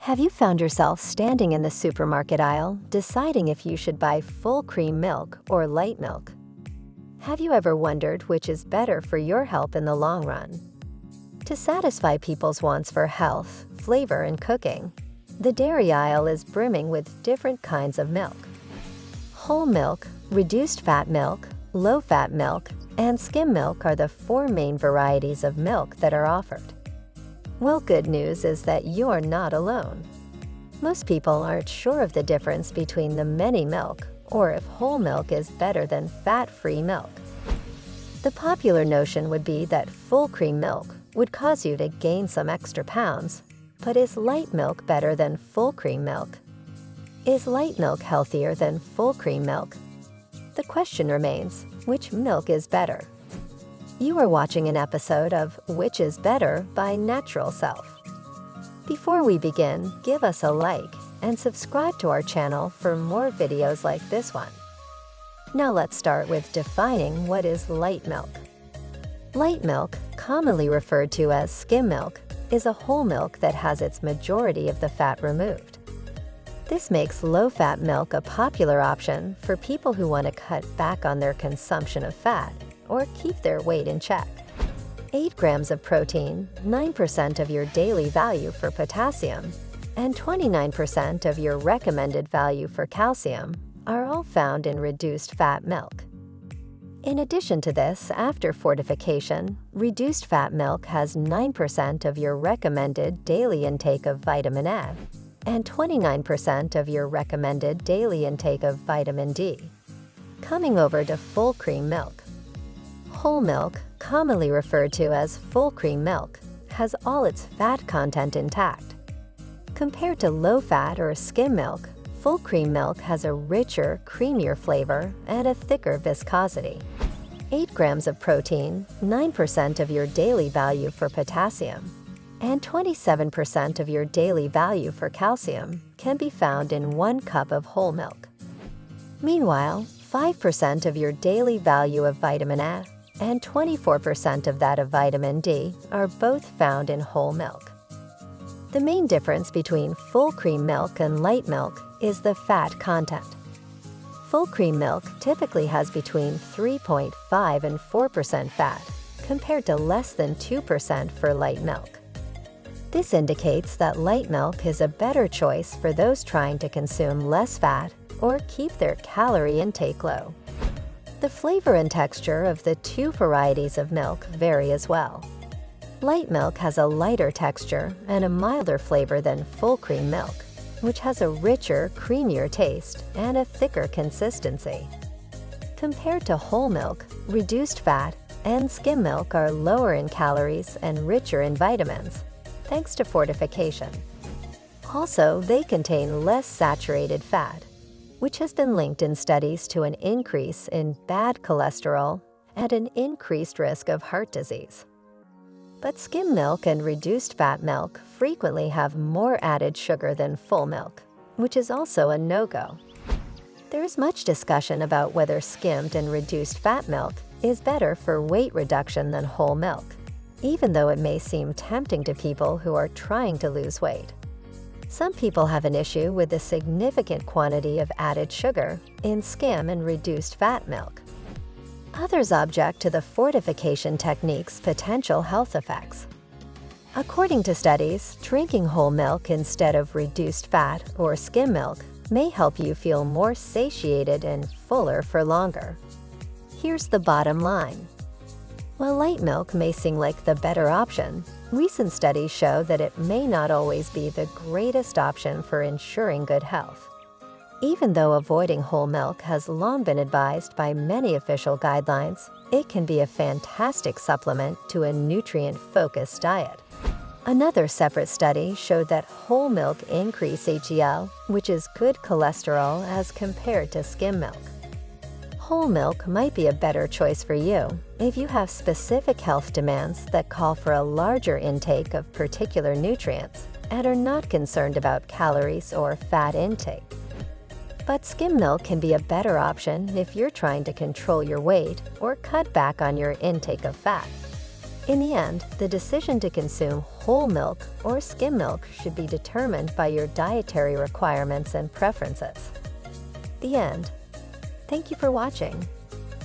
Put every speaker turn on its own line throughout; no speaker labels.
Have you found yourself standing in the supermarket aisle, deciding if you should buy full cream milk or light milk? Have you ever wondered which is better for your health in the long run? To satisfy people's wants for health, flavor, and cooking, the dairy aisle is brimming with different kinds of milk. Whole milk, reduced fat milk, low-fat milk, and skim milk are the four main varieties of milk that are offered. Well, good news is that you're not alone. Most people aren't sure of the difference between the many milk or if whole milk is better than fat-free milk. The popular notion would be that full cream milk would cause you to gain some extra pounds, but is light milk better than full cream milk? Is light milk healthier than full cream milk? The question remains, which milk is better? You are watching an episode of Which is Better by Natural Self. Before we begin, give us a like and subscribe to our channel for more videos like this one. Now let's start with defining what is light milk. Light milk, commonly referred to as skim milk, is a whole milk that has its majority of the fat removed. This makes low-fat milk a popular option for people who want to cut back on their consumption of fat or keep their weight in check. 8 grams of protein, 9% of your daily value for potassium, and 29% of your recommended value for calcium are all found in reduced fat milk. In addition to this, after fortification, reduced fat milk has 9% of your recommended daily intake of vitamin A and 29% of your recommended daily intake of vitamin D. Coming over to full cream milk. Whole milk, commonly referred to as full cream milk, has all its fat content intact. Compared to low-fat or skim milk, full cream milk has a richer, creamier flavor and a thicker viscosity. 8 grams of protein, 9% of your daily value for potassium, and 27% of your daily value for calcium can be found in 1 cup of whole milk. Meanwhile, 5% of your daily value of vitamin A and 24% of that of vitamin D are both found in whole milk. The main difference between full cream milk and light milk is the fat content. Full cream milk typically has between 3.5 and 4% fat, compared to less than 2% for light milk. This indicates that light milk is a better choice for those trying to consume less fat or keep their calorie intake low. The flavor and texture of the two varieties of milk vary as well. Light milk has a lighter texture and a milder flavor than full cream milk, which has a richer, creamier taste and a thicker consistency. Compared to whole milk, reduced fat and skim milk are lower in calories and richer in vitamins, thanks to fortification. Also, they contain less saturated fat, which has been linked in studies to an increase in bad cholesterol and an increased risk of heart disease. But skim milk and reduced fat milk frequently have more added sugar than full milk, which is also a no-go. There is much discussion about whether skimmed and reduced fat milk is better for weight reduction than whole milk, even though it may seem tempting to people who are trying to lose weight. Some people have an issue with the significant quantity of added sugar in skim and reduced fat milk. Others object to the fortification technique's potential health effects. According to studies, drinking whole milk instead of reduced fat or skim milk may help you feel more satiated and fuller for longer. Here's the bottom line. While light milk may seem like the better option, recent studies show that it may not always be the greatest option for ensuring good health. Even though avoiding whole milk has long been advised by many official guidelines, it can be a fantastic supplement to a nutrient-focused diet. Another separate study showed that whole milk increased HDL, which is good cholesterol as compared to skim milk. Whole milk might be a better choice for you if you have specific health demands that call for a larger intake of particular nutrients and are not concerned about calories or fat intake. But skim milk can be a better option if you're trying to control your weight or cut back on your intake of fat. In the end, the decision to consume whole milk or skim milk should be determined by your dietary requirements and preferences. The end. Thank you for watching.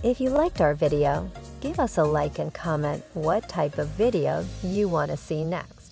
If you liked our video, give us a like and comment what type of video you want to see next.